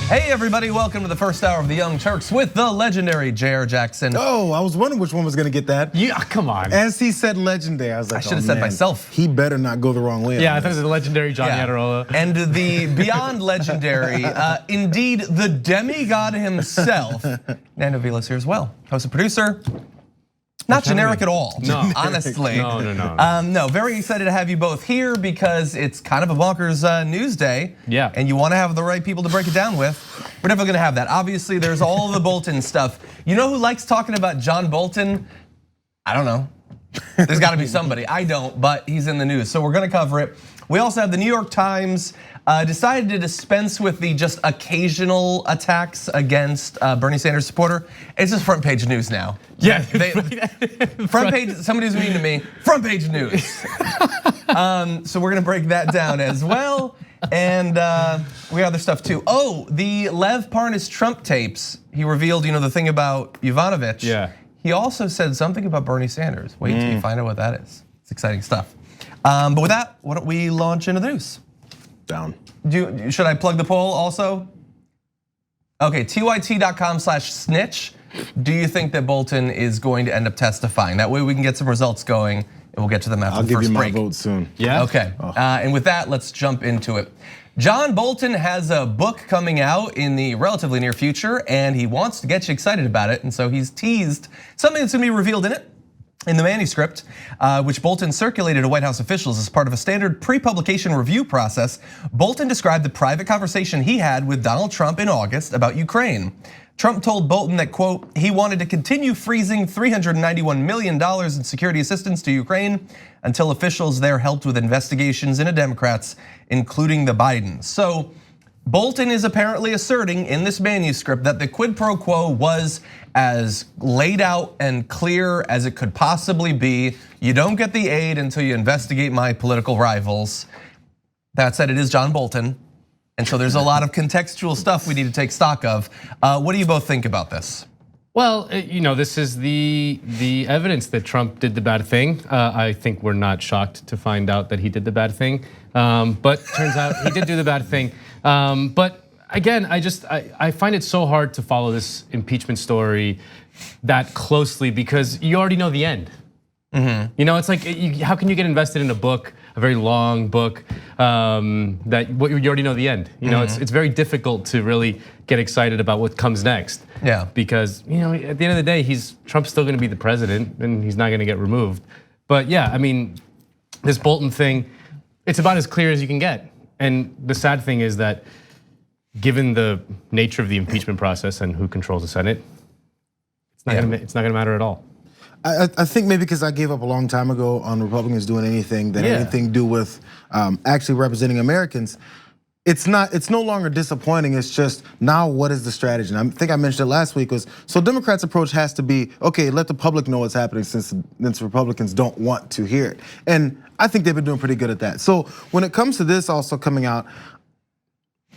Hey everybody, welcome to the first hour of the Young Turks with the legendary Jayar Jackson. Oh, I was wondering which one was gonna get that. Yeah, come on. As he said legendary, I was like, I should have said myself. He better not go the wrong way. Yeah, I thought it was the legendary John Iadarola. And the beyond legendary, indeed the demigod himself, Nando Vila is here as well. Host and producer. Not generic at all, honestly. No. Very excited to have you both here because it's kind of a bonkers news day. Yeah. And you want to have the right people to break it down with. We're definitely gonna have that. Obviously, there's all the Bolton stuff. You know who likes talking about John Bolton? I don't know. There's gotta be somebody. I don't, but he's in the news. So we're gonna cover it. We also have the New York Times decided to dispense with the just occasional attacks against Bernie Sanders supporter. It's just front page news now. Yeah, front page, somebody's mean to me, front page news. So we're gonna break that down as well. And we have other stuff too. Oh, the Lev Parnas Trump tapes, he revealed, the thing about Yovanovitch. Yeah. He also said something about Bernie Sanders. Wait till you find out what that is. It's exciting stuff. But with that, why don't we launch into the news? Down. Should I plug the poll also? Okay, tyt.com/snitch. Do you think that Bolton is going to end up testifying? That way we can get some results going and we'll get to them after the first break. I'll give you my vote soon. Yeah? Okay, and with that, let's jump into it. John Bolton has a book coming out in the relatively near future and he wants to get you excited about it. And so he's teased something that's gonna be revealed in it. In the manuscript, which Bolton circulated to White House officials as part of a standard pre-publication review process, Bolton described the private conversation he had with Donald Trump in August about Ukraine. Trump told Bolton that, quote, he wanted to continue freezing $391 million in security assistance to Ukraine until officials there helped with investigations into Democrats, including the Bidens. So Bolton is apparently asserting in this manuscript that the quid pro quo was as laid out and clear as it could possibly be. You don't get the aid until you investigate my political rivals. That said, it is John Bolton. And so there's a lot of contextual stuff we need to take stock of. What do you both think about this? Well, this is the evidence that Trump did the bad thing. I think we're not shocked to find out that he did the bad thing. But turns out he did do the bad thing. But again, I find it so hard to follow this impeachment story that closely because you already know the end. It's like, how can you get invested in a book, a very long book, that you already know the end? It's very difficult to really get excited about what comes next. Yeah. Because at the end of the day, Trump's still going to be the president, and he's not going to get removed. But yeah, I mean, this Bolton thing, it's about as clear as you can get. And the sad thing is that, given the nature of the impeachment process and who controls the Senate, it's not going to matter at all. I think maybe because I gave up a long time ago on Republicans doing anything that had anything to do with actually representing Americans. It's no longer disappointing. It's just now what is the strategy? And I think I mentioned it last week so Democrats' approach has to be, okay, let the public know what's happening since Republicans don't want to hear it. And I think they've been doing pretty good at that. So when it comes to this also coming out,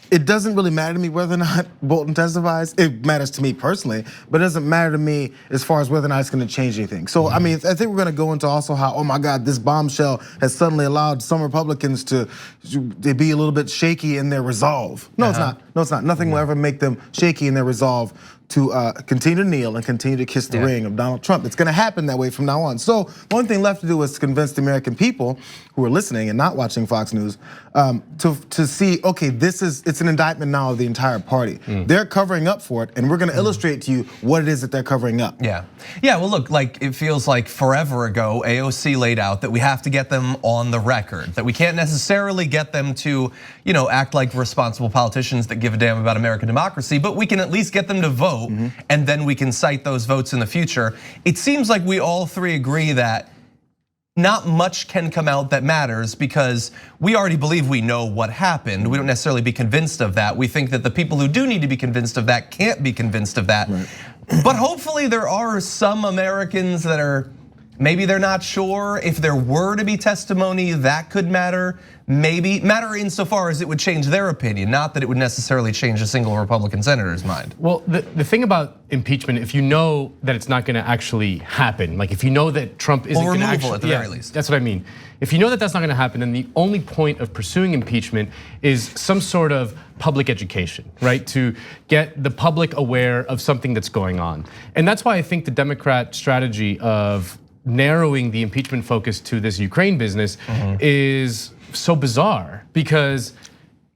it doesn't really matter to me whether or not Bolton testifies. It matters to me personally, but it doesn't matter to me as far as whether or not it's gonna change anything. So I mean, I think we're gonna go into also how, oh my God, this bombshell has suddenly allowed some Republicans to be a little bit shaky in their resolve. No, it's not. No, it's not. Nothing will ever make them shaky in their resolve to continue to kneel and continue to kiss the ring of Donald Trump. It's gonna happen that way from now on. So one thing left to do is convince the American people who are listening and not watching Fox News to see, okay, it's an indictment now of the entire party. They're covering up for it, and we're gonna illustrate to you what it is that they're covering up. Yeah, well look, like it feels like forever ago, AOC laid out that we have to get them on the record, that we can't necessarily get them to act like responsible politicians that give a damn about American democracy, but we can at least get them to vote. And then we can cite those votes in the future. It seems like we all three agree that not much can come out that matters because we already believe we know what happened. We don't necessarily be convinced of that. We think that the people who do need to be convinced of that can't be convinced of that. But hopefully there are some Americans that are Maybe they're not sure. If there were to be testimony, that could matter. Maybe matter insofar as it would change their opinion, not that it would necessarily change a single Republican senator's mind. Well, the thing about impeachment, if you know that it's not gonna actually happen, like if you know that Trump isn't gonna actually, at the very least. That's what I mean. If you know that that's not gonna happen, then the only point of pursuing impeachment is some sort of public education, right? To get the public aware of something that's going on. And that's why I think the Democrat strategy of narrowing the impeachment focus to this Ukraine business is so bizarre, because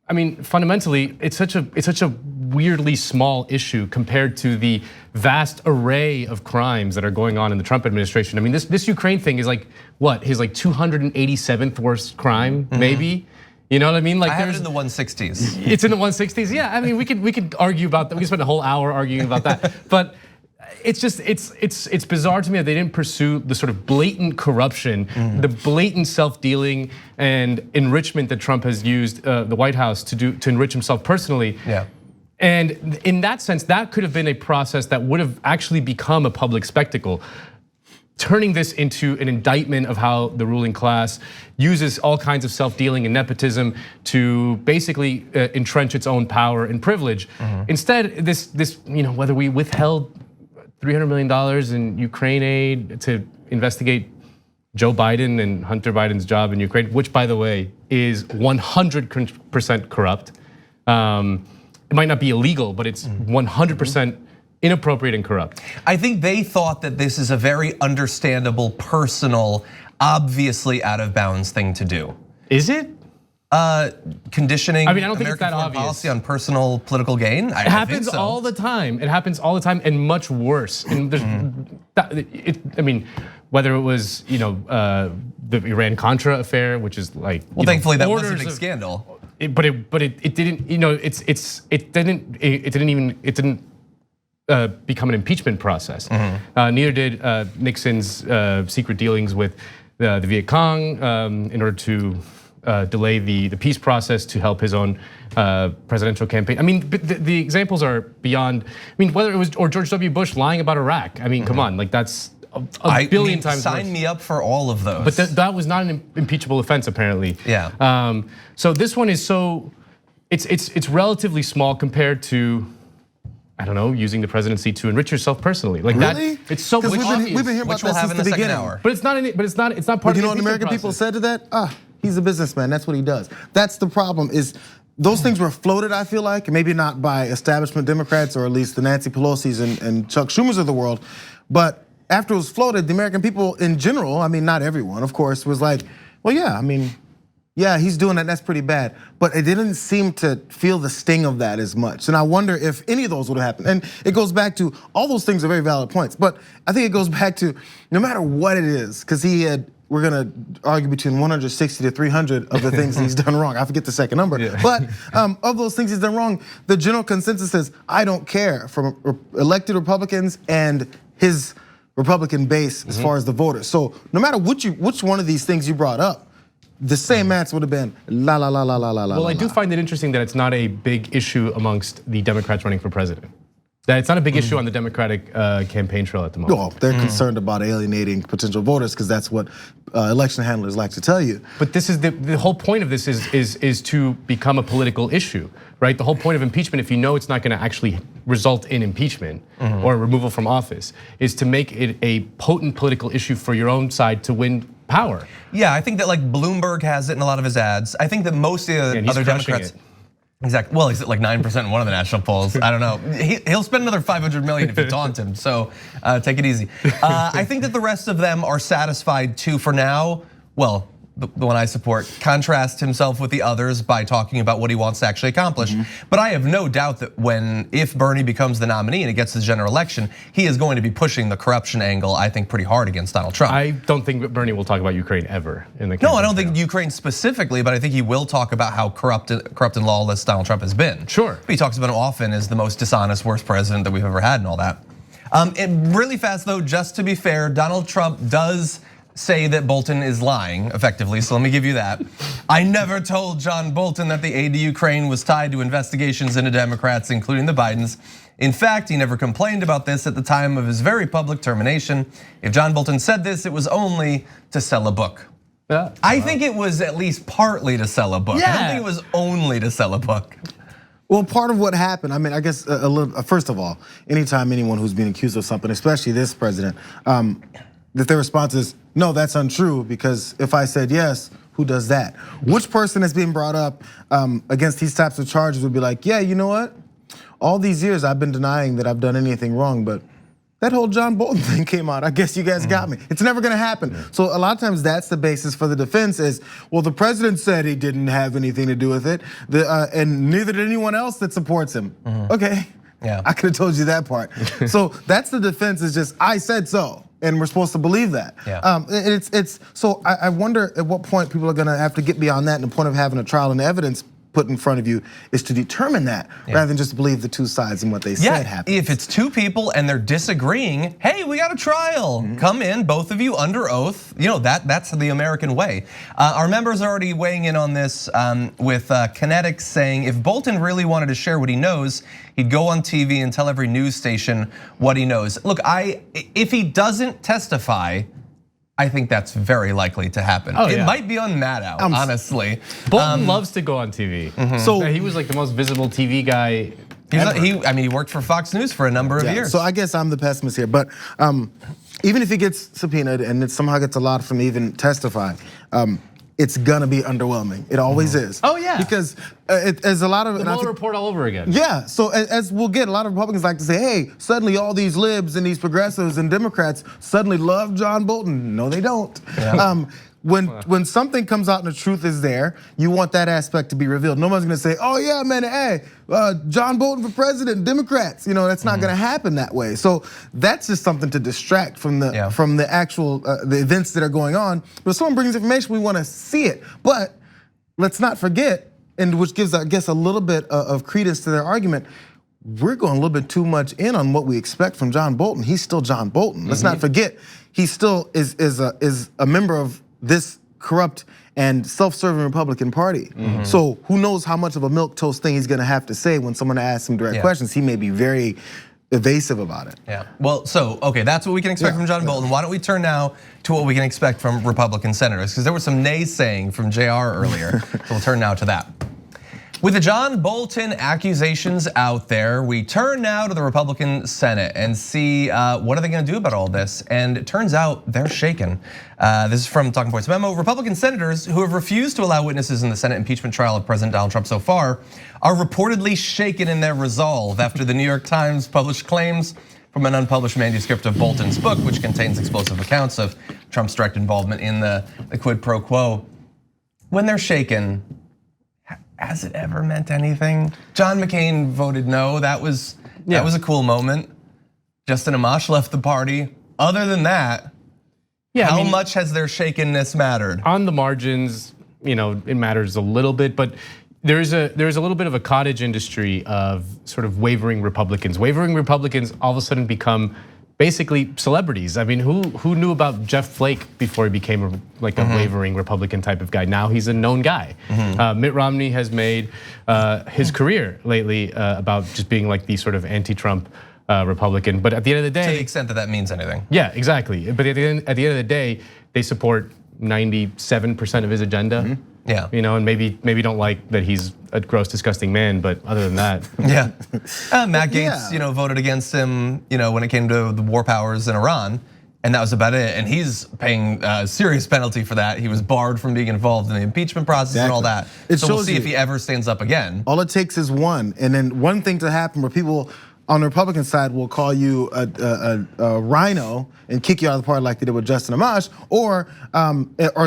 I mean, fundamentally, it's such a weirdly small issue compared to the vast array of crimes that are going on in the Trump administration. I mean, this Ukraine thing is like what, his like 287th worst crime, maybe? You know what I mean? Like, I have it in the 160s. It's in the 160s. Yeah, I mean, we could argue about that. We could spend a whole hour arguing about that, but. It's just, it's bizarre to me that they didn't pursue the sort of blatant corruption, the blatant self-dealing and enrichment that Trump has used the White House to enrich himself personally. Yeah. And in that sense, that could have been a process that would have actually become a public spectacle. Turning this into an indictment of how the ruling class uses all kinds of self-dealing and nepotism to basically entrench its own power and privilege. Instead, this whether we withheld $300 million in Ukraine aid to investigate Joe Biden and Hunter Biden's job in Ukraine, which by the way is 100% corrupt. It might not be illegal, but it's 100% inappropriate and corrupt. I think they thought that this is a very understandable, personal, obviously out of bounds thing to do. Is it? Conditioning I don't think American it's that foreign obvious. policy on personal political gain. It happens all the time. It happens all the time, and much worse. And there's, I mean, whether it was the Iran Contra affair, which is like, well, thankfully that was a big scandal. But it didn't. It didn't become an impeachment process. Neither did Nixon's secret dealings with the Viet Cong in order to delay the peace process to help his own presidential campaign. I mean, the examples are beyond. I mean, whether it was or George W. Bush lying about Iraq. I mean, come on, like that's a billion times worse. Sign me up for all of those. But that was not an impeachable offense, apparently. Yeah. So this one is it's relatively small compared to, I don't know, using the presidency to enrich yourself personally, like really? that. It's so we've been hearing about that since the beginning. But it's not part of the you know what the American people said to that? He's a businessman. That's what he does. That's the problem. Is those things were floated, I feel like, maybe not by establishment Democrats or at least the Nancy Pelosi's and Chuck Schumer's of the world, but after it was floated, the American people in general, I mean, not everyone, of course, was like, well, yeah, I mean, yeah, he's doing that, that's pretty bad. But it didn't seem to feel the sting of that as much. And I wonder if any of those would have happened. And it goes back to, all those things are very valid points, but I think it goes back to, no matter what it is, because we're gonna argue between 160 to 300 of the things he's done wrong. I forget the second number, but of those things he's done wrong, the general consensus is, I don't care, from elected Republicans and his Republican base as far as the voters. So no matter which one of these things you brought up, the same answer would have been la la la la la la la. Well, I do find it interesting that it's not a big issue amongst the Democrats running for president. That it's not a big issue on the Democratic campaign trail at the moment. Well, they're concerned about alienating potential voters because that's what election handlers like to tell you. But this is the whole point of this is to become a political issue, right? The whole point of impeachment, if you know it's not going to actually result in impeachment or removal from office, is to make it a potent political issue for your own side to win power. Yeah, I think that like Bloomberg has it in a lot of his ads. I think that most of the other Democrats. Exactly. Well, he's at like 9% in one of the national polls. I don't know. He'll spend another 500 million if you taunt him. So take it easy. I think that the rest of them are satisfied too for now. Well, the one I support, contrast himself with the others by talking about what he wants to actually accomplish. But I have no doubt that if Bernie becomes the nominee and it gets to the general election, he is going to be pushing the corruption angle, I think, pretty hard against Donald Trump. I don't think Bernie will talk about Ukraine ever in the campaign. No, I don't think Ukraine specifically, but I think he will talk about how corrupt and lawless Donald Trump has been. Sure. But he talks about him often as the most dishonest, worst president that we've ever had and all that. And really fast though, just to be fair, Donald Trump does say that Bolton is lying effectively, so let me give you that. I never told John Bolton that the aid to Ukraine was tied to investigations into Democrats, including the Bidens. In fact, he never complained about this at the time of his very public termination. If John Bolton said this, it was only to sell a book. I think it was at least partly to sell a book. I don't think it was only to sell a book. Well, part of what happened, I mean, I guess first of all, anytime anyone who's being accused of something, especially this president, that their response is, no, that's untrue, because if I said yes, who does that? Which person that's being brought up against these types of charges would be like, yeah, you know what? All these years I've been denying that I've done anything wrong, but that whole John Bolton thing came out. I guess you guys got me. It's never gonna happen. So a lot of times that's the basis for the defense is, well, the president said he didn't have anything to do with it, and neither did anyone else that supports him. Okay, I could have told you that part. So that's the defense, is just, I said so, and we're supposed to believe that. So I wonder at what point people are gonna have to get beyond that, and the point of having a trial and evidence put in front of you is to determine that, rather than just believe the two sides and what they said happened. If it's two people and they're disagreeing, hey, we got a trial. Come in, both of you under oath. You know, that's the American way. Our members are already weighing in on this with Kinetics saying if Bolton really wanted to share what he knows, he'd go on TV and tell every news station what he knows. Look, if he doesn't testify, I think that's very likely to happen. It might be on Maddow, honestly. Bolton loves to go on TV. So he was like the most visible TV guy. He worked for Fox News for a number of years. So I guess I'm the pessimist here, but even if he gets subpoenaed and it somehow gets allowed from even testifying, it's gonna be underwhelming. It always is. Oh yeah. Because as a lot of the Mueller report all over again. Yeah. So as we'll get, a lot of Republicans like to say, hey, suddenly all these libs and these progressives and Democrats suddenly love John Bolton. No, they don't. When something comes out and the truth is there, you want that aspect to be revealed. No one's gonna say, oh yeah, man, hey, John Bolton for president, Democrats. You know, that's not gonna happen that way. So that's just something to distract from the actual the events that are going on. But if someone brings information, we wanna see it. But let's not forget, and which gives, I guess, a little bit of credence to their argument, we're going a little bit too much in on what we expect from John Bolton. He's still John Bolton. Let's not forget, he still is a member of this corrupt and self-serving Republican Party. So who knows how much of a milquetoast thing he's gonna have to say when someone asks him direct questions. He may be very evasive about it. Well, so, okay, that's what we can expect from John Bolton. Why don't we turn now to what we can expect from Republican senators? Because there was some naysaying from Jayar earlier, so we'll turn now to that. With the John Bolton accusations out there, we turn now to the Republican Senate and see what are they gonna do about all this? And it turns out they're shaken. This is from Talking Points memo. Republican senators who have refused to allow witnesses in the Senate impeachment trial of President Donald Trump so far are reportedly shaken in their resolve after the New York Times published claims from an unpublished manuscript of Bolton's book, which contains explosive accounts of Trump's direct involvement in the quid pro quo. When they're shaken, has it ever meant anything? John McCain voted no. That was a cool moment. Justin Amash left the party. Other than that, how much has their shakenness mattered? On the margins, you know, it matters a little bit, but there's a little bit of a cottage industry of sort of wavering Republicans. Wavering Republicans all of a sudden become basically celebrities. I mean, who knew about Jeff Flake before he became a wavering Republican type of guy? Now he's a known guy. Mitt Romney has made his career lately about just being like the sort of anti-Trump Republican. But at the end of the day, to the extent that that means anything. Yeah, exactly. But at the end of the day, they support 97% of his agenda. You know, and maybe don't like that he's a gross, disgusting man, but other than that, Matt Gaetz, voted against him, when it came to the war powers in Iran, and that was about it. And he's paying a serious penalty for that. He was barred from being involved in the impeachment process and all that. So we'll see if he ever stands up again. All it takes is one, and then one thing to happen where people on the Republican side will call you a rhino and kick you out of the party like they did with Justin Amash, or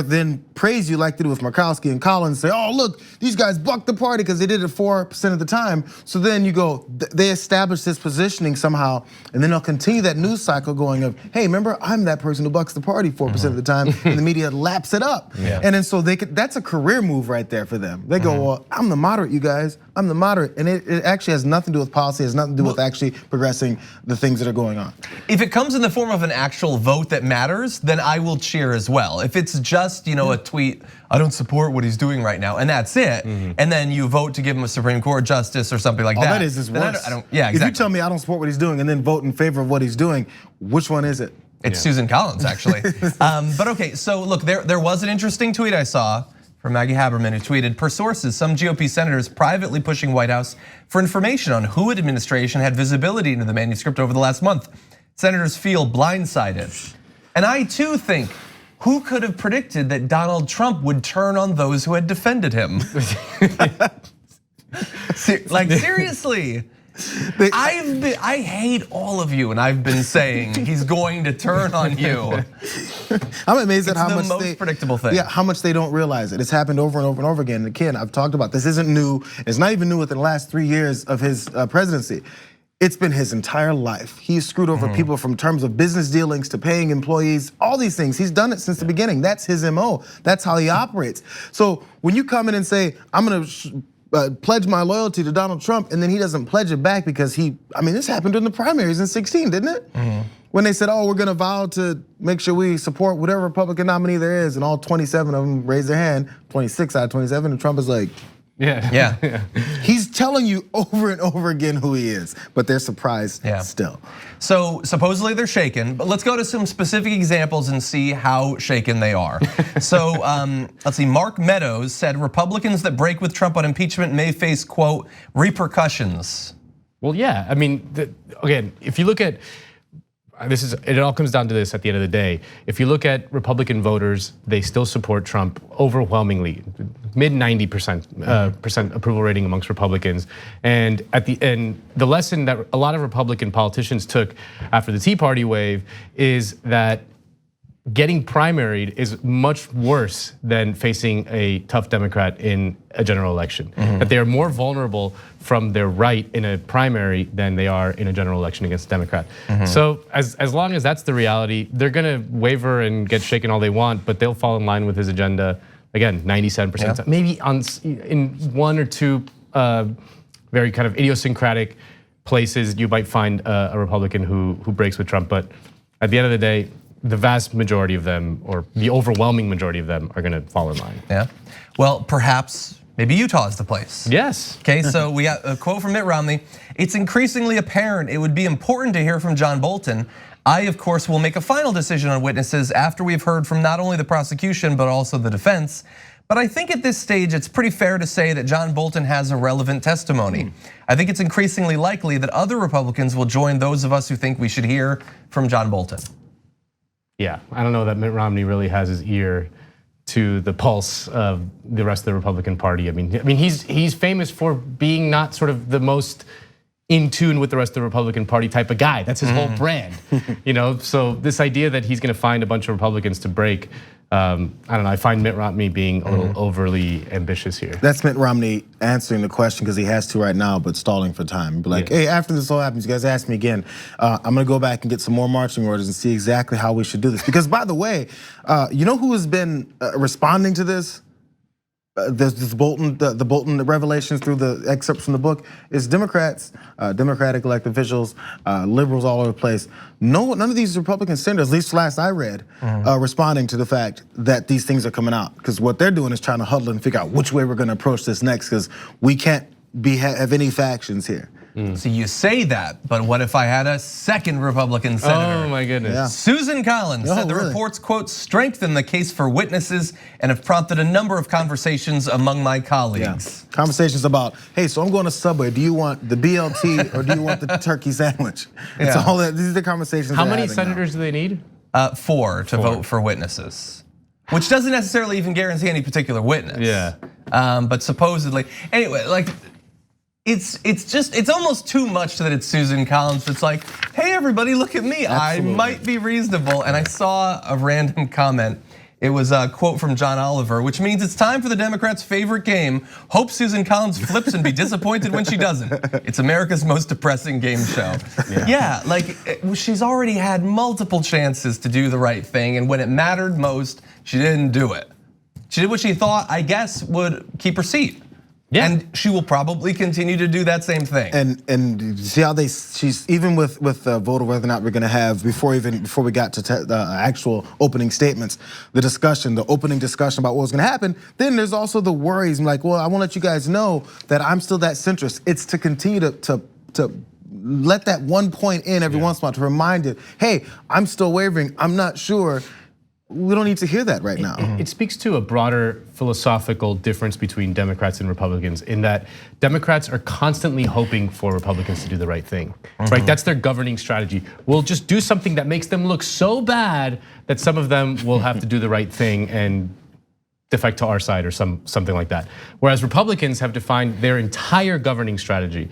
then praise you like they did with Murkowski and Collins, say, oh look, these guys bucked the party because they did it 4% of the time. So then you go, they establish this positioning somehow, and then they'll continue that news cycle going of, hey, remember, I'm that person who bucks the party 4% of the time, and the media laps it up. And then so that's a career move right there for them. They go, well, I'm the moderate, you guys, I'm the moderate, and it actually has nothing to do with policy, has nothing to do with actually progressing the things that are going on. If it comes in the form of an actual vote that matters, then I will cheer as well. If it's just a tweet, I don't support what he's doing right now, and that's it, and then you vote to give him a Supreme Court justice or something like that. All that is worse. Yeah, exactly. If you tell me I don't support what he's doing and then vote in favor of what he's doing, which one is it? It's Susan Collins, actually. But okay, so look, there was an interesting tweet I saw from Maggie Haberman, who tweeted, per sources, some GOP senators privately pushing White House for information on who administration had visibility into the manuscript over the last month. Senators feel blindsided. And I too think, who could have predicted that Donald Trump would turn on those who had defended him? Like seriously. I hate all of you, and I've been saying he's going to turn on you. I'm amazed at how much it's the most predictable thing. Yeah, how much they don't realize it. It's happened over and over and over again. And again, I've talked about this isn't new. It's not even new within the last 3 years of his presidency. It's been his entire life. He's screwed over people from terms of business dealings to paying employees, all these things. He's done it since the beginning. That's his MO. That's how he operates. So when you come in and say, I'm gonna pledge my loyalty to Donald Trump, and then he doesn't pledge it back because this happened during the primaries in 2016, didn't it? When they said, we're gonna vow to make sure we support whatever Republican nominee there is, and all 27 of them raised their hand, 26 out of 27, and Trump is like, yeah. He's telling you over and over again who he is, but they're surprised still. So supposedly they're shaken, but let's go to some specific examples and see how shaken they are. So let's see, Mark Meadows said Republicans that break with Trump on impeachment may face, quote, repercussions. Well, yeah, I mean, again, if you look at, it all comes down to this at the end of the day. If you look at Republican voters, they still support Trump overwhelmingly, mid 90% approval rating amongst Republicans. And at the end, the lesson that a lot of Republican politicians took after the Tea Party wave is that getting primaried is much worse than facing a tough Democrat in a general election. That they are more vulnerable from their right in a primary than they are in a general election against a Democrat. So as long as that's the reality, they're gonna waver and get shaken all they want, but they'll fall in line with his agenda. Again, 97%, maybe in one or two very kind of idiosyncratic places you might find a Republican who breaks with Trump, but at the end of the day, the vast majority of them, or the overwhelming majority of them, are gonna fall in line. Yeah, well, perhaps maybe Utah is the place. Yes. Okay, so we got a quote from Mitt Romney. It's increasingly apparent it would be important to hear from John Bolton. I, of course, will make a final decision on witnesses after we've heard from not only the prosecution, but also the defense. But I think at this stage, it's pretty fair to say that John Bolton has a relevant testimony. I think it's increasingly likely that other Republicans will join those of us who think we should hear from John Bolton. Yeah, I don't know that Mitt Romney really has his ear to the pulse of the rest of the Republican Party. I mean, he's famous for being not sort of the most in tune with the rest of the Republican Party type of guy. That's his whole brand, So this idea that he's gonna find a bunch of Republicans to break, I don't know. I find Mitt Romney being a little overly ambitious here. That's Mitt Romney answering the question because he has to right now, but stalling for time. Be like, hey, after this all happens, you guys ask me again. I'm gonna go back and get some more marching orders and see exactly how we should do this. Because by the way, you know who has been responding to this? This Bolton, the Bolton revelations through the excerpts from the book is Democrats, Democratic elected officials, liberals all over the place. None of these Republican senators, at least last I read, responding to the fact that these things are coming out. Because what they're doing is trying to huddle and figure out which way we're gonna approach this next, because we can't have any factions here. So you say that, but what if I had a second Republican senator? Oh my goodness. Yeah. Susan Collins said the reports, quote, strengthen the case for witnesses and have prompted a number of conversations among my colleagues. Yeah. Conversations about, hey, so I'm going to Subway. Do you want the BLT or do you want the turkey sandwich? It's all that. These are the conversations. How many senators do they need? 4 to vote for witnesses, which doesn't necessarily even guarantee any particular witness. Yeah. But supposedly, anyway, like. It's almost too much that it's Susan Collins. It's like, hey everybody, look at me. Absolutely. I might be reasonable. And I saw a random comment. It was a quote from John Oliver, which means it's time for the Democrats' favorite game. Hope Susan Collins flips and be disappointed when she doesn't. It's America's most depressing game show. Yeah, like she's already had multiple chances to do the right thing, and when it mattered most, she didn't do it. She did what she thought, I guess, would keep her seat. Yeah. And she will probably continue to do that same thing. And see how she's even with the vote of whether or not we're gonna have before we got to the actual opening statements, the opening discussion about what was gonna happen. Then there's also the worries. I'm like, well, I want to let you guys know that I'm still that centrist. It's to continue to let that one point in every once in a while to remind it, hey, I'm still wavering. I'm not sure. We don't need to hear that right now. It speaks to a broader philosophical difference between Democrats and Republicans in that Democrats are constantly hoping for Republicans to do the right thing, right? That's their governing strategy. We'll just do something that makes them look so bad that some of them will have to do the right thing and defect to our side or something like that. Whereas Republicans have defined their entire governing strategy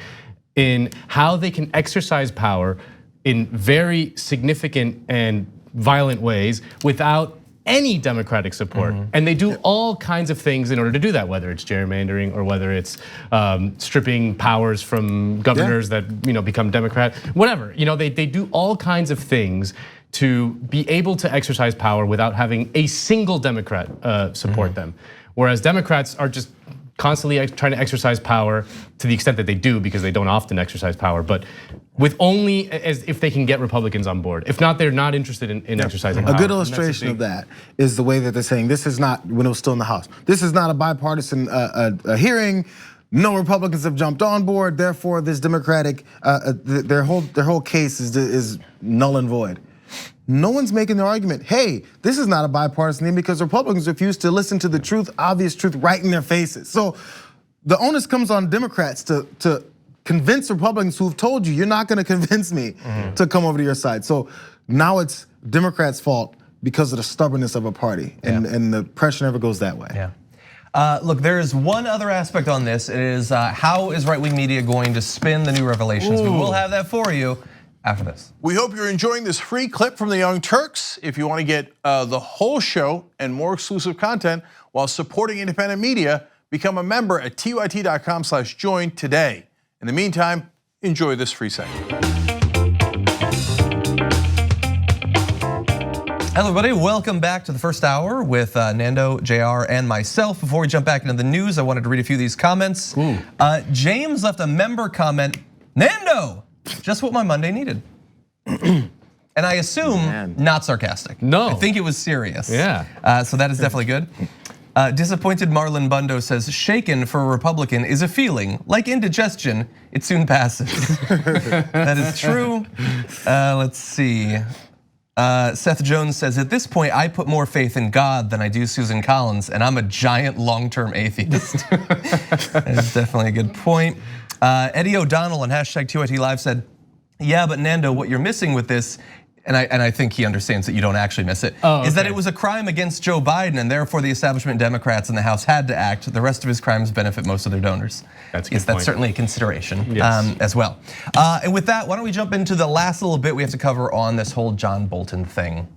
in how they can exercise power in very significant and violent ways without any Democratic support. And they do all kinds of things in order to do that, whether it's gerrymandering or whether it's stripping powers from governors that become Democrat, whatever. They do all kinds of things to be able to exercise power without having a single Democrat support them. Whereas Democrats are just constantly trying to exercise power to the extent that they do, because they don't often exercise power, but with only as if they can get Republicans on board. If not, they're not interested in exercising power. A good illustration of that is the way that they're saying this is not, when it was still in the House, this is not a bipartisan hearing. No Republicans have jumped on board. Therefore, this Democratic, their whole case is null and void. No one's making the argument, hey, this is not a bipartisan thing because Republicans refuse to listen to the truth, obvious truth right in their faces. So the onus comes on Democrats to convince Republicans who've told you, you're not gonna convince me to come over to your side. So now it's Democrats' fault because of the stubbornness of a party, and the pressure never goes that way. Yeah. Look, there is one other aspect on this. It is how is right-wing media going to spin the new revelations? We will have that for you after this. We hope you're enjoying this free clip from the Young Turks. If you want to get the whole show and more exclusive content while supporting independent media, become a member at tyt.com/join today. In the meantime, enjoy this free segment. Hello everybody, welcome back to the first hour with Nando, Jayar, and myself. Before we jump back into the news, I wanted to read a few of these comments. James left a member comment, Nando, just what my Monday needed. And I assume not sarcastic. No. I think it was serious. Yeah. So that is definitely good. Disappointed Marlon Bundo says, shaken for a Republican is a feeling, like indigestion, it soon passes. That is true. Let's see. Seth Jones says, at this point, I put more faith in God than I do Susan Collins, and I'm a giant long-term atheist. That is definitely a good point. Eddie O'Donnell on hashtag TYT Live said, yeah, but Nando, what you're missing with this, and I think he understands that you don't actually miss it, is that it was a crime against Joe Biden, and therefore the establishment Democrats in the House had to act. The rest of his crimes benefit most of their donors. That's a good point. That's certainly a consideration as well. And with that, why don't we jump into the last little bit we have to cover on this whole John Bolton thing.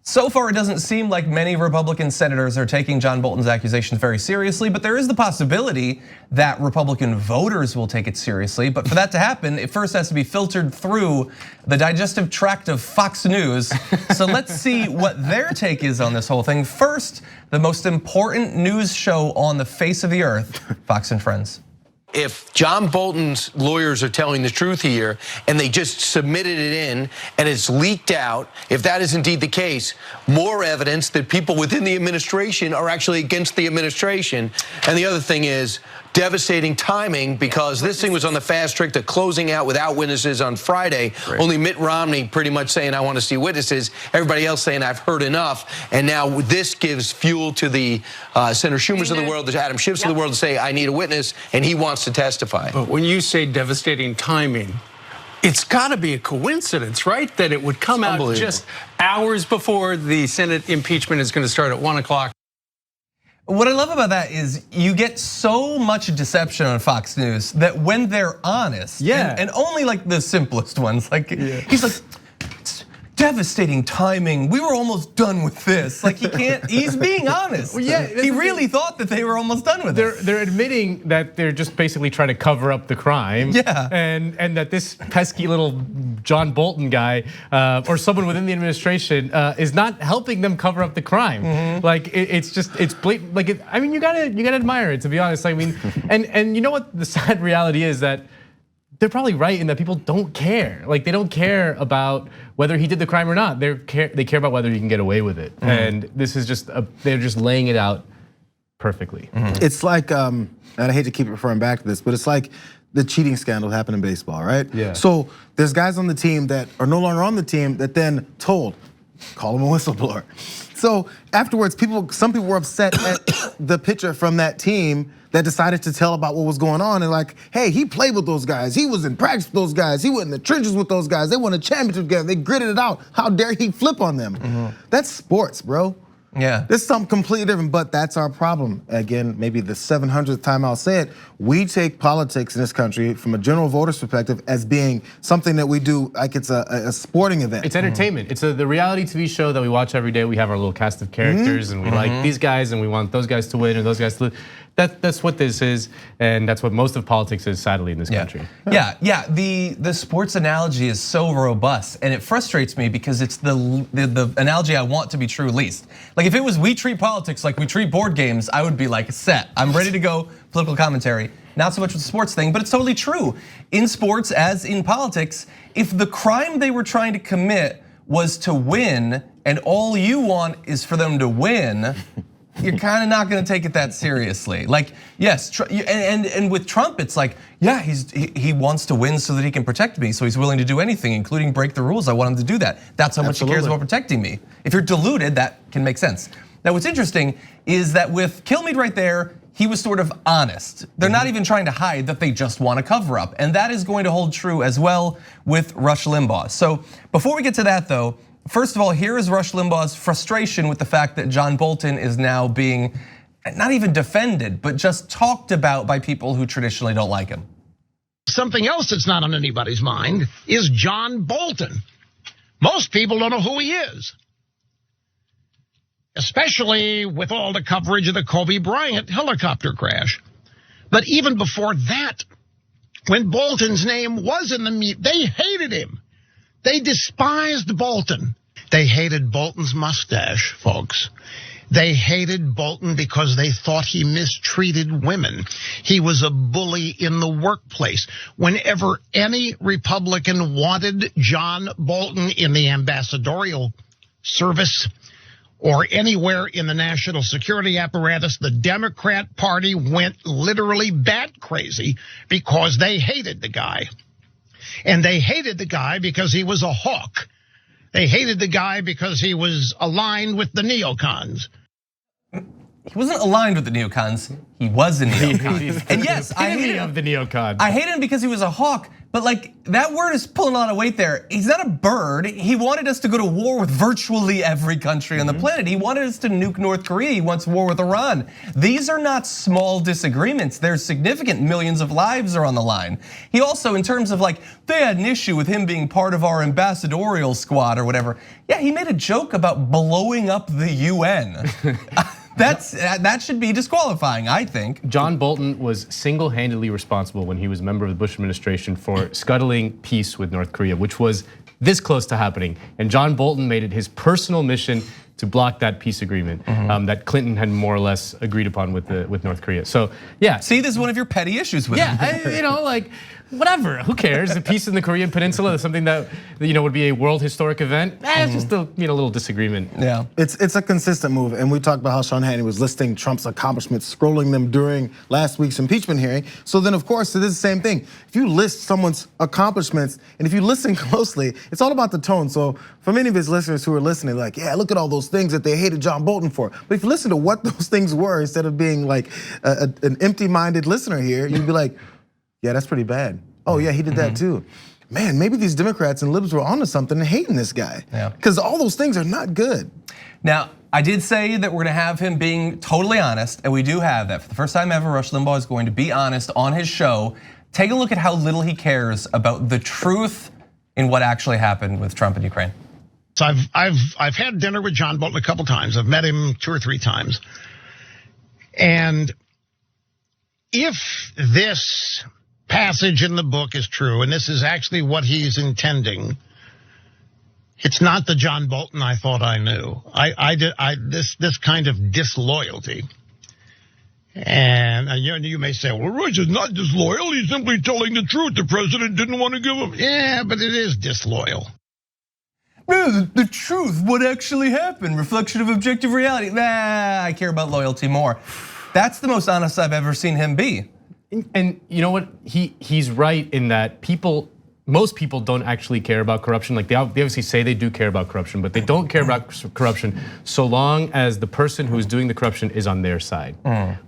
So far, it doesn't seem like many Republican senators are taking John Bolton's accusations very seriously, but there is the possibility that Republican voters will take it seriously. But for that to happen, it first has to be filtered through the digestive tract of Fox News. So let's see what their take is on this whole thing. First, the most important news show on the face of the earth, Fox and Friends. If John Bolton's lawyers are telling the truth here and they just submitted it in and it's leaked out, if that is indeed the case, more evidence that people within the administration are actually against the administration. And the other thing is devastating timing, because this thing was on the fast track to closing out without witnesses on Friday. Right. Only Mitt Romney pretty much saying, I want to see witnesses. Everybody else saying, I've heard enough. And now this gives fuel to the Senator Schumers of the world, the Adam Schiffs of the world to say, I need a witness, and he wants to testify. But when you say devastating timing, it's got to be a coincidence, right? That it would come out just hours before the Senate impeachment is going to start at 1 o'clock. What I love about that is you get so much deception on Fox News that when they're honest, and only like the simplest ones, like he's like, devastating timing. We were almost done with this. Like he's being honest. Well, yeah, he really thought that they were almost done with it. They're admitting that they're just basically trying to cover up the crime. Yeah. And that this pesky little John Bolton guy or someone within the administration is not helping them cover up the crime. Like it's blatant. Like I mean, you gotta admire it, to be honest. I mean, and you know what the sad reality is, that they're probably right in that people don't care. Like they don't care about whether he did the crime or not. They care about whether he can get away with it. And this is just they're just laying it out perfectly. It's like, and I hate to keep referring back to this, but it's like the cheating scandal happened in baseball, right? Yeah. So there's guys on the team that are no longer on the team that then told, call him a whistleblower. So afterwards, some people were upset at the pitcher from that team that decided to tell about what was going on, and like, hey, he played with those guys, he was in practice with those guys, he went in the trenches with those guys, they won a championship together, they gritted it out. How dare he flip on them? That's sports, bro. Yeah. This is something completely different, but that's our problem. Again, maybe the 700th time I'll say it, we take politics in this country from a general voter's perspective as being something that we do like it's a sporting event. It's entertainment. It's the reality TV show that we watch every day. We have our little cast of characters and we like these guys and we want those guys to win and those guys to lose. That's what this is, and that's what most of politics is, sadly, in this country. Yeah. The sports analogy is so robust, and it frustrates me because it's the analogy I want to be true least. Like if it was we treat politics like we treat board games, I would be like set. I'm ready to go political commentary. Not so much with the sports thing, but it's totally true. In sports, as in politics, if the crime they were trying to commit was to win, and all you want is for them to win, you're kind of not going to take it that seriously. Like, yes, and with Trump, it's like, yeah, he wants to win so that he can protect me, so he's willing to do anything, including break the rules. I want him to do that. That's how much he cares about protecting me. If you're deluded, that can make sense. Now, what's interesting is that with Kilmeade right there, he was sort of honest. They're not even trying to hide that they just want to cover up, and that is going to hold true as well with Rush Limbaugh. So before we get to that, though. First of all, here is Rush Limbaugh's frustration with the fact that John Bolton is now being not even defended, but just talked about by people who traditionally don't like him. Something else that's not on anybody's mind is John Bolton. Most people don't know who he is, especially with all the coverage of the Kobe Bryant helicopter crash. But even before that, when Bolton's name was in the media, they hated him. They despised Bolton. They hated Bolton's mustache, folks. They hated Bolton because they thought he mistreated women. He was a bully in the workplace. Whenever any Republican wanted John Bolton in the ambassadorial service or anywhere in the national security apparatus, the Democrat Party went literally bat crazy because they hated the guy. And they hated the guy because he was a hawk. They hated the guy because he was aligned with the neocons. He wasn't aligned with the neocons. He was a neocon. And yes, I hate him. Of the neocons. I hate him because he was a hawk. But like that word is pulling a lot of weight there. He's not a bird. He wanted us to go to war with virtually every country on the planet. He wanted us to nuke North Korea. He wants war with Iran. These are not small disagreements. They're significant. Millions of lives are on the line. He also, in terms of like, they had an issue with him being part of our ambassadorial squad or whatever. Yeah, he made a joke about blowing up the UN. That should be disqualifying, I think. John Bolton was single-handedly responsible when he was a member of the Bush administration for scuttling peace with North Korea, which was this close to happening. And John Bolton made it his personal mission to block that peace agreement that Clinton had more or less agreed upon with North Korea. So yeah. See, this is one of your petty issues with him. Yeah, like whatever, who cares? The peace in the Korean Peninsula is something that would be a world historic event. It's just a little disagreement. Yeah, it's a consistent move, and we talked about how Sean Hannity was listing Trump's accomplishments, scrolling them during last week's impeachment hearing. So then, of course, it is the same thing. If you list someone's accomplishments, and if you listen closely, it's all about the tone. So for many of his listeners who are listening, like, yeah, look at all those things that they hated John Bolton for. But if you listen to what those things were, instead of being like an empty-minded listener here, you'd be like, yeah, that's pretty bad. Oh yeah, he did that too. Man, maybe these Democrats and libs were onto something and hating this guy. Yeah. Because all those things are not good. Now, I did say that we're gonna have him being totally honest, and we do have that. For the first time ever, Rush Limbaugh is going to be honest on his show. Take a look at how little he cares about the truth in what actually happened with Trump and Ukraine. So I've had dinner with John Bolton a couple times. I've met him 2 or 3 times. And if this passage in the book is true, and this is actually what he's intending, it's not the John Bolton I thought I knew. This kind of disloyalty. And you may say, well, Royce is not disloyal. He's simply telling the truth. The president didn't want to give him. Yeah, but it is disloyal. No, the truth, what actually happened, reflection of objective reality. Nah, I care about loyalty more. That's the most honest I've ever seen him be. And you know what? He's right in that most people don't actually care about corruption. Like they obviously say they do care about corruption, but they don't care about corruption so long as the person who is doing the corruption is on their side,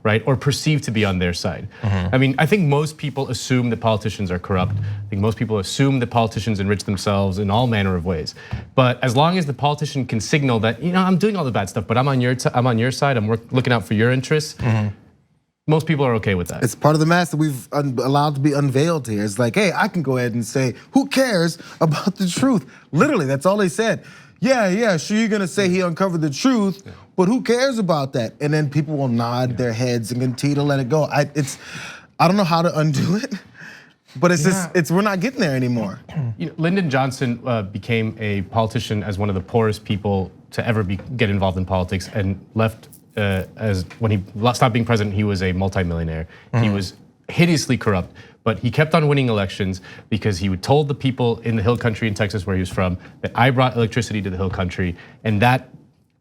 right? Or perceived to be on their side. I mean, I think most people assume that politicians are corrupt. I think most people assume that politicians enrich themselves in all manner of ways. But as long as the politician can signal that, I'm doing all the bad stuff, but I'm on your side, I'm looking out for your interests. Most people are okay with that. It's part of the mask that we've allowed to be unveiled here. It's like, hey, I can go ahead and say, who cares about the truth? Literally, that's all they said. Yeah, sure, you're gonna say he uncovered the truth, but who cares about that? And then people will nod their heads and continue to let it go. I don't know how to undo it, but we're not getting there anymore. Lyndon Johnson became a politician as one of the poorest people to ever get involved in politics, and left as when he stopped being president, he was a multimillionaire. He was hideously corrupt, but he kept on winning elections because he told the people in the Hill Country in Texas where he was from that I brought electricity to the Hill Country, and that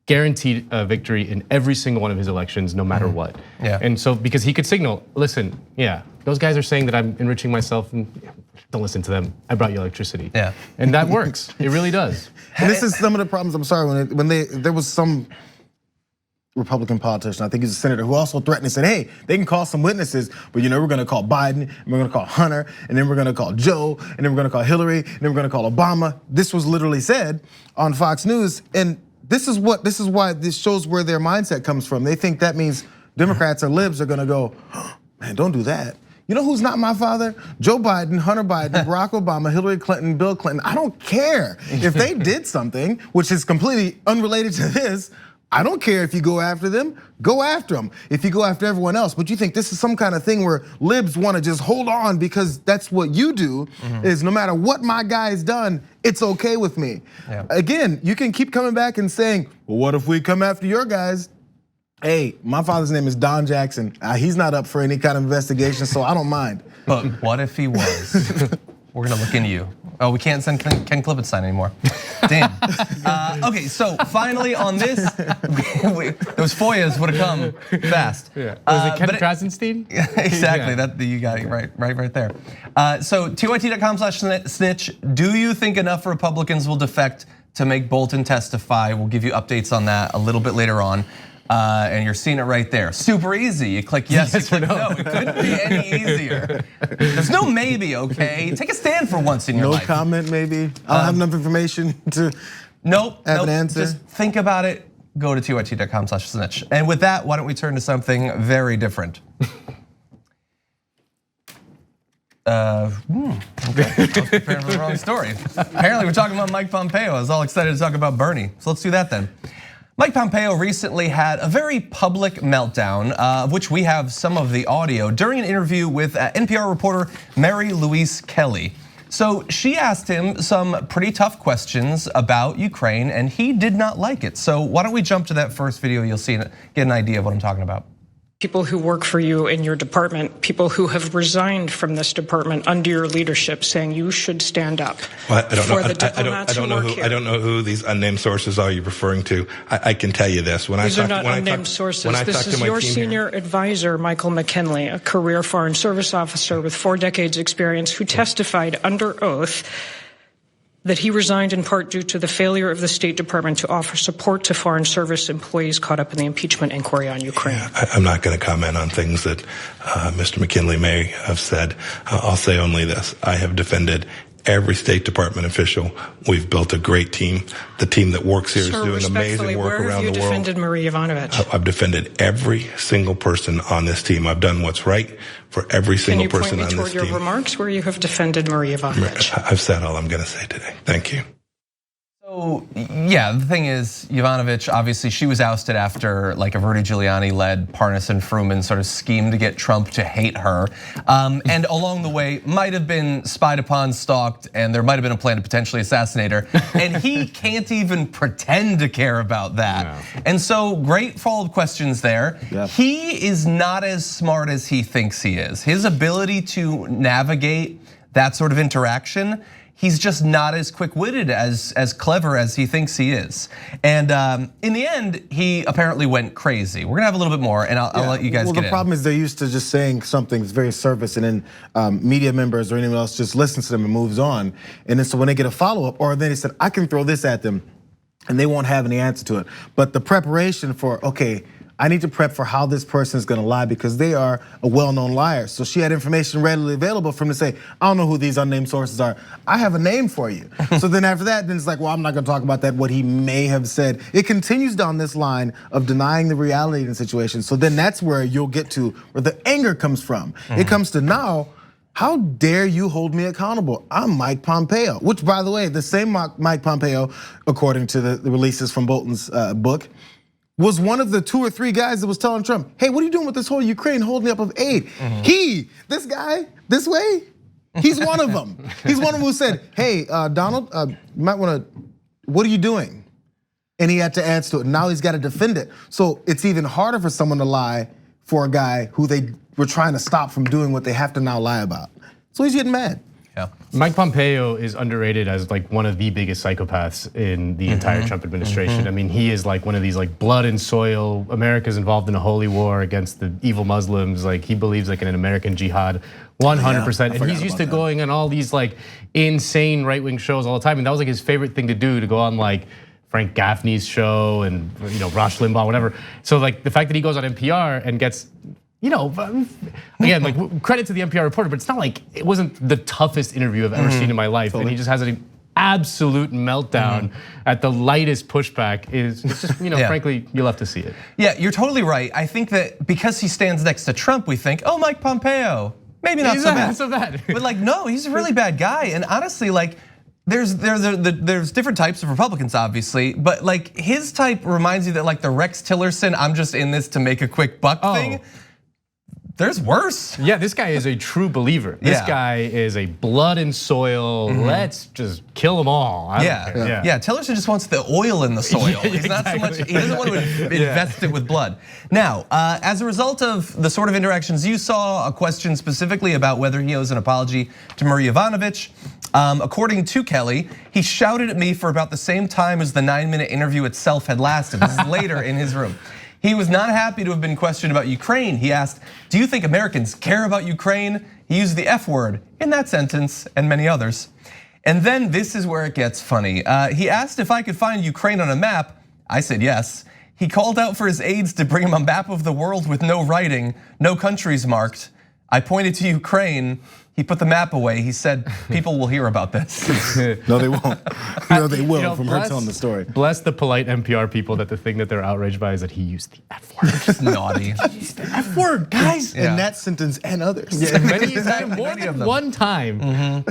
guaranteed a victory in every single one of his elections, no matter what. And so because he could signal, listen, those guys are saying that I'm enriching myself, and don't listen to them. I brought you electricity. And that works. It really does. And this is some of the problems. I'm sorry when there was some Republican politician, I think he's a senator, who also threatened and said, hey, they can call some witnesses, but we're gonna call Biden, and we're gonna call Hunter, and then we're gonna call Joe, and then we're gonna call Hillary, and then we're gonna call Obama. This was literally said on Fox News, and this is why this shows where their mindset comes from. They think that means Democrats or libs are gonna go, oh, man, don't do that. You know who's not my father? Joe Biden, Hunter Biden, Barack Obama, Hillary Clinton, Bill Clinton. I don't care if they did something which is completely unrelated to this. I don't care if you go after them, go after them. If you go after everyone else, but you think this is some kind of thing where libs wanna just hold on because that's what you do, is no matter what my guy's done, it's okay with me. Again, you can keep coming back and saying, well, what if we come after your guys? Hey, my father's name is Don Jackson. He's not up for any kind of investigation, so I don't mind. But what if he was? We're gonna look into you. Oh, we can't send Ken Klippenstein anymore. Damn. Okay, so finally on this, those FOIAs would have come fast. Was it Ken Krasenstein? Exactly, you got it right there. So TYT.com/snitch, do you think enough Republicans will defect to make Bolton testify? We'll give you updates on that a little bit later on. And you're seeing it right there. Super easy. You click yes, you click no. It couldn't be any easier. There's no maybe, okay? Take a stand for once in your life. No comment, maybe. I don't have enough information to have an answer. Just think about it. Go to tyt.com/snitch. And with that, why don't we turn to something very different? Okay, I was preparing for the wrong story. Apparently, we're talking about Mike Pompeo. I was all excited to talk about Bernie. So let's do that then. Mike Pompeo recently had a very public meltdown, of which we have some of the audio, during an interview with NPR reporter Mary Louise Kelly. So she asked him some pretty tough questions about Ukraine, and he did not like it. So why don't we jump to that first video? You'll see, get an idea of what I'm talking about. People who work for you in your department, people who have resigned from this department under your leadership, saying you should stand up. Well, I don't for know. the diplomats who work here. I don't know who these unnamed sources are you're referring to. I can tell you this: these are not unnamed sources. This is your senior advisor, Michael McKinley, a career Foreign Service officer with 4 decades experience, who testified under oath that he resigned in part due to the failure of the State Department to offer support to Foreign Service employees caught up in the impeachment inquiry on Ukraine. I'm not going to comment on things that Mr. McKinley may have said. I'll say only this: I have defended every State Department official. We've built a great team. The team that works here is doing amazing work around the world. Where have you defended Marie Yovanovitch? I've defended every single person on this team. I've done what's right for every single person on this team. Can you point me toward your remarks where you have defended Marie Yovanovitch? I've said all I'm going to say today. Thank you. So, yeah, the thing is, Yovanovitch, obviously she was ousted after like a Rudy Giuliani-led partisan Fruman sort of scheme to get Trump to hate her. And along the way, might have been spied upon, stalked, and there might have been a plan to potentially assassinate her. And he can't even pretend to care about that. No. And so, great follow-up questions there. Yeah. He is not as smart as he thinks he is. His ability to navigate that sort of interaction, he's just not as quick-witted, as clever as he thinks he is. And in the end, he apparently went crazy. We're gonna have a little bit more, and I'll let you guys get in. Well, the problem is they're used to just saying something that's very surface, and then media members or anyone else just listens to them and moves on. And then so when they get a follow-up, or then they said, I can throw this at them, and they won't have any answer to it. But the preparation for, okay, I need to prep for how this person is gonna lie because they are a well-known liar. So she had information readily available for him to say, I don't know who these unnamed sources are. I have a name for you. So then after that, then it's like, well, I'm not gonna talk about that, what he may have said. It continues down this line of denying the reality of the situation. So then that's where you'll get to where the anger comes from. It comes to now, how dare you hold me accountable? I'm Mike Pompeo, which by the way, the same Mike Pompeo, according to the releases from Bolton's book, was one of the 2 or 3 guys that was telling Trump, hey, what are you doing with this whole Ukraine holding up of aid? This guy, this way, he's one of them. He's one of them who said, hey, Donald, you might wanna, what are you doing? And he had to answer to it, now he's gotta defend it. So it's even harder for someone to lie for a guy who they were trying to stop from doing what they have to now lie about. So he's getting mad. Yeah. Mike Pompeo is underrated as like one of the biggest psychopaths in the entire Trump administration. I mean, he is like one of these like blood and soil, America's involved in a holy war against the evil Muslims. Like he believes like in an American jihad, 100%. And he's used to going on all these like insane right-wing shows all the time. And that was like his favorite thing to do, to go on like Frank Gaffney's show and Rush Limbaugh, whatever. So like the fact that he goes on NPR and gets, again, like credit to the NPR reporter, but it's not like it wasn't the toughest interview I've ever seen in my life. Totally. And he just has an absolute meltdown at the lightest pushback. It's just, frankly, you'll have to see it. Yeah, you're totally right. I think that because he stands next to Trump, we think, oh, Mike Pompeo, maybe not so bad. But like, no, he's a really bad guy. And honestly, like, there's different types of Republicans, obviously, but like his type reminds you that like the Rex Tillerson, I'm just in this to make a quick buck thing. There's worse. Yeah, this guy is a true believer. This guy is a blood and soil. Let's just kill them all. Yeah, Tillerson just wants the oil in the soil. He's not so much. He doesn't want to invest it with blood. Now, as a result of the sort of interactions you saw, a question specifically about whether he owes an apology to Marie Yovanovitch. According to Kelly, he shouted at me for about the same time as the 9-minute interview itself had lasted. This is later in his room. He was not happy to have been questioned about Ukraine. He asked, do you think Americans care about Ukraine? He used the F word in that sentence and many others. And then this is where it gets funny. He asked if I could find Ukraine on a map. I said yes. He called out for his aides to bring him a map of the world with no writing, no countries marked. I pointed to Ukraine. He put the map away. He said, people will hear about this. No, they won't. No, they will from her telling the story. Bless the polite NPR people that the thing that they're outraged by is that he used the F word. It's naughty. He used the F word, guys. In that sentence and others. Yeah, more than one time.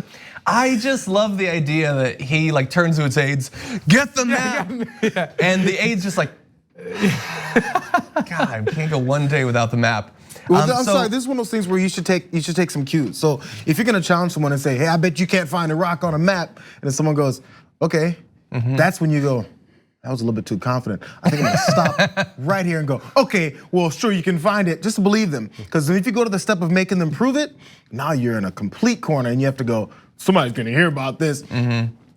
I just love the idea that he like turns to his aides, get the map. And the aides just like, God, I can't go one day without the map. Well, I'm sorry, this is one of those things where you should take some cues. So if you're gonna challenge someone and say, hey, I bet you can't find a rock on a map, and then someone goes, okay, that's when you go, that was a little bit too confident. I think I'm gonna stop right here and go, okay, well, sure, you can find it, just believe them. Because if you go to the step of making them prove it, now you're in a complete corner and you have to go, somebody's gonna hear about this.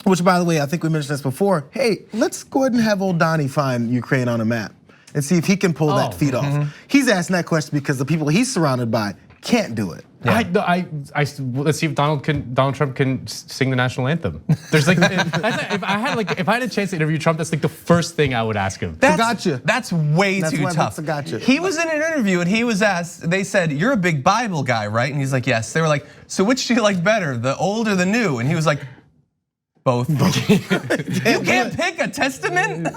Which, by the way, I think we mentioned this before. Hey, let's go ahead and have old Donnie find Ukraine on a map and see if he can pull that feat off. He's asking that question because the people he's surrounded by can't do it. Let's see if Donald Trump can sing the national anthem. There's like, if I had a chance to interview Trump, that's like the first thing I would ask him. That's way too tough. He was in an interview and he was asked, they said, you're a big Bible guy, right? And he's like, yes. They were like, so which do you like better, the old or the new? And he was like, Both. You can't pick a testament?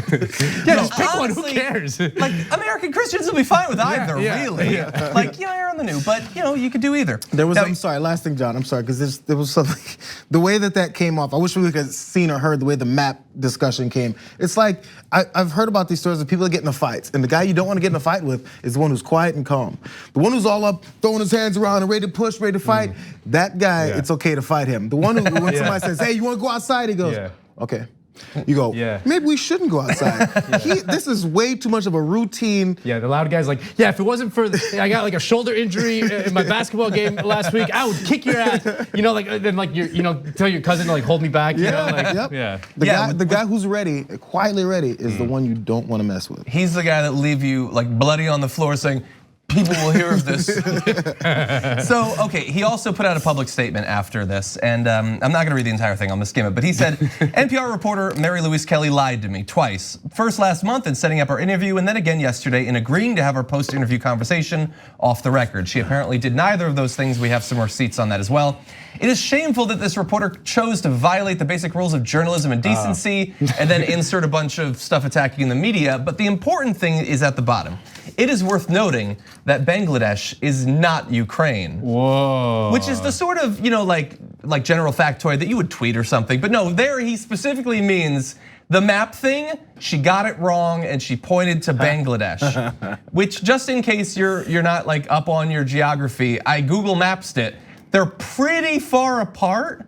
Just pick one, who cares? Like, American Christians will be fine with either, really. Like, you're on the new, but you could do either. There was, I'm sorry, last thing, John, I'm sorry, because there was something, the way that came off, I wish we could have seen or heard the way the map discussion came. It's like, I've heard about these stories of people that get into fights, and the guy you don't want to get in a fight with is the one who's quiet and calm. The one who's all up, throwing his hands around and ready to push, ready to fight, that guy, it's okay to fight him. The one who, when somebody says, hey, you want to go outside? He goes, okay. You go, maybe we shouldn't go outside. This is way too much of a routine. Yeah, the loud guy's like, yeah, if it wasn't for, I got like a shoulder injury in my basketball game last week, I would kick your ass. Then like tell your cousin to like hold me back. The guy who's ready, quietly ready, is the one you don't want to mess with. He's the guy that leave you like bloody on the floor saying, people will hear of this. So, okay, he also put out a public statement after this, and I'm not gonna read the entire thing, I'm gonna skim it, but he said, NPR reporter Mary Louise Kelly lied to me twice. First last month in setting up our interview, and then again yesterday in agreeing to have our post-interview conversation off the record. She apparently did neither of those things. We have some receipts on that as well. It is shameful that this reporter chose to violate the basic rules of journalism and decency and then insert a bunch of stuff attacking the media, but the important thing is at the bottom. It is worth noting that Bangladesh is not Ukraine. Whoa. Which is the sort of, like general factoid that you would tweet or something. But no, there he specifically means the map thing, she got it wrong and she pointed to Bangladesh. Which, just in case you're not like up on your geography, I Google Maps it. They're pretty far apart.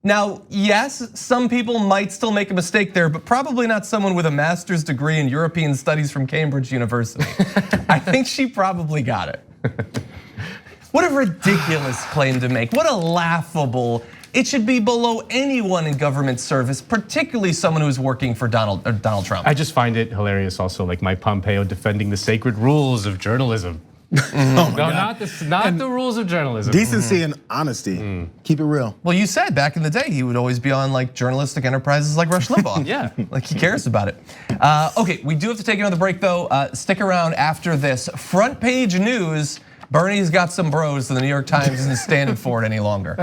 Now, yes, some people might still make a mistake there, but probably not someone with a master's degree in European studies from Cambridge University. I think she probably got it. What a ridiculous claim to make. What a laughable. It should be below anyone in government service, particularly someone who's working for Donald Trump. I just find it hilarious also, like Mike Pompeo defending the sacred rules of journalism. Oh no, not the rules of journalism. Decency and honesty. Keep it real. Well, you said back in the day he would always be on like journalistic enterprises like Rush Limbaugh. Yeah, like he cares about it. Okay, we do have to take another break though. Stick around after this. Front page news. Bernie's got some bros, so the New York Times isn't standing for it any longer.